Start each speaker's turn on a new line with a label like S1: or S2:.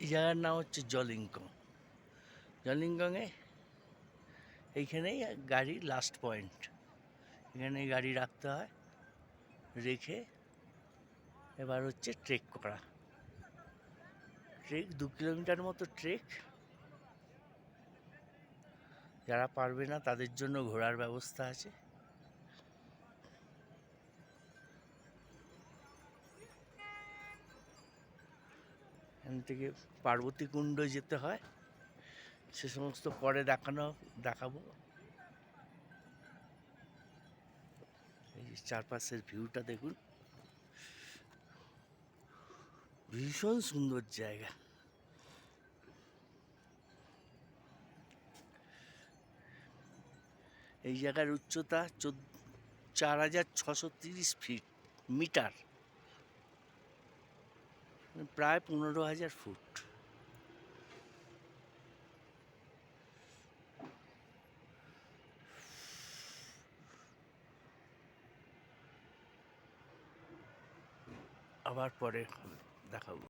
S1: এই জায়গার নাম হচ্ছে জলিংকং। জলিংকংয়ে এইখানেই গাড়ির লাস্ট পয়েন্ট। এখানে গাড়ি রাখতে হয়, রেখে এবার হচ্ছে ট্রেক করা। ট্রেক 2 কিলোমিটার মতো ট্রেক। যারা পারবে না তাদের জন্য ঘোরার ব্যবস্থা আছে। এখান থেকে পার্বতী কুণ্ড যেতে হয়, সে সমস্ত পরে দেখাবো। এই চারপাশের ভিউটা দেখুন, ভীষণ সুন্দর জায়গা। এই জায়গার উচ্চতা 4,630 মিটার, প্রায় 15,000 ফুট। আবার পরে দেখাবো।